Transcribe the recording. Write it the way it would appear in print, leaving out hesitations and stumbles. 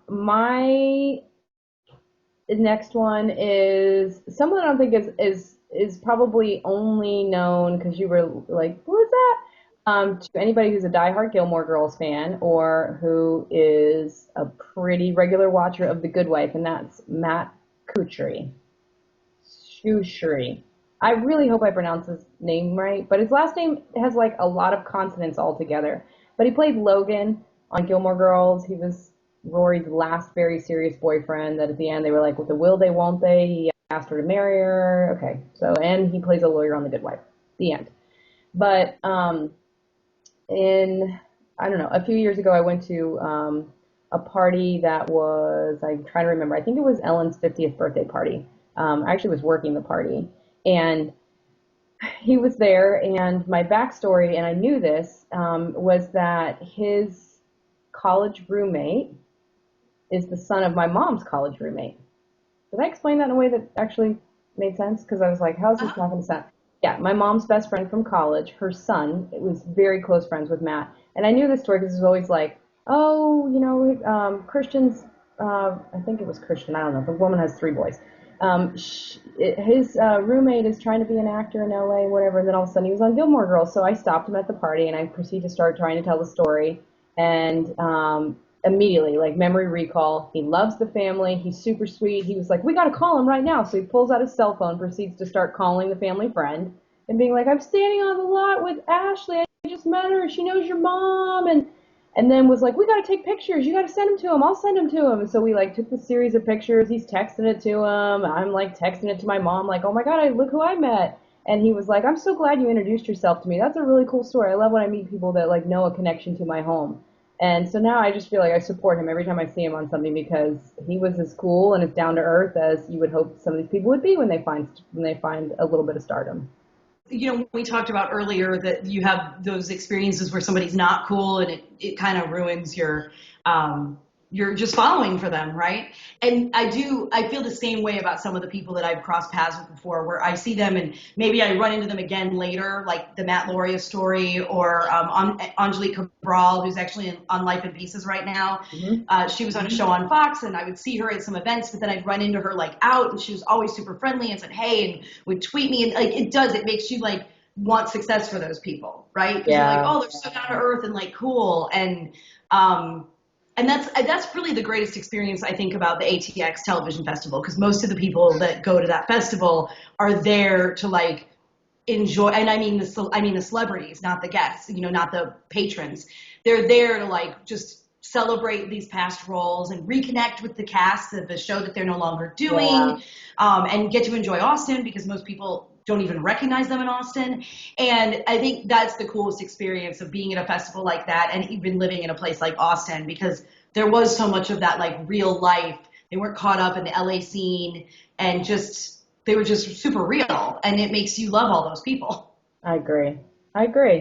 My next one is someone I don't think is probably only known because you were like, who is that? To anybody who's a diehard Gilmore Girls fan or who is a pretty regular watcher of The Good Wife, and that's Matt Czuchry. Czuchry. I really hope I pronounce his name right, but his last name has like a lot of consonants all together. But he played Logan on Gilmore Girls. He was Rory's last very serious boyfriend that at the end they were like, with the will they, won't they? He asked her to marry her. Okay, so, and he plays a lawyer on The Good Wife. The end. But in, I don't know, a few years ago I went to a party that was, I'm trying to remember, I think it was Ellen's 50th birthday party. I actually was working the party. And he was there, and my backstory, and I knew this, was that his college roommate is the son of my mom's college roommate. Did I explain that in a way that actually made sense? Because I was like, how is this not going to sound? Yeah, my mom's best friend from college, her son, was very close friends with Matt. And I knew this story because it was always like, oh, Christian's, I think it was Christian, I don't know, the woman has three boys. His roommate is trying to be an actor in LA, whatever, and then all of a sudden he was on Gilmore Girls. So I stopped him at the party and I proceeded to start trying to tell the story. And immediately, like memory recall, he loves the family. He's super sweet. He was like, we got to call him right now. So he pulls out his cell phone, proceeds to start calling the family friend and being like, I'm standing on the lot with Ashley. I just met her. She knows your mom. And then was like, we got to take pictures. You got to send them to him. I'll send them to him. And so we like took the series of pictures. He's texting it to him. I'm like texting it to my mom, like, oh my God, look who I met. And he was like, I'm so glad you introduced yourself to me. That's a really cool story. I love when I meet people that like know a connection to my home. And so now I just feel like I support him every time I see him on something because he was as cool and as down to earth as you would hope some of these people would be when they find a little bit of stardom. We talked about earlier that you have those experiences where somebody's not cool and it kind of ruins you're just following for them, right? And I feel the same way about some of the people that I've crossed paths with before, where I see them and maybe I run into them again later, like the Matt Lauria story, or Angelique Cabral, who's actually on Life in Pieces right now. Mm-hmm. She was on a show on Fox, and I would see her at some events, but then I'd run into her like out, and she was always super friendly and said, hey, and would tweet me, and like it makes you like want success for those people, right? Because you're like, Yeah, oh, they're so down to earth and like cool, and that's really the greatest experience I think about the ATX Television Festival, because most of the people that go to that festival are there to like enjoy, and I mean the celebrities, not the guests, not the patrons. They're there to like just celebrate these past roles and reconnect with the cast of the show that they're no longer yeah, doing, and get to enjoy Austin because most people don't even recognize them in Austin. And I think that's the coolest experience of being at a festival like that and even living in a place like Austin, because there was so much of that like real life. They weren't caught up in the LA scene, and they were just super real, and it makes you love all those people. I agree. I agree.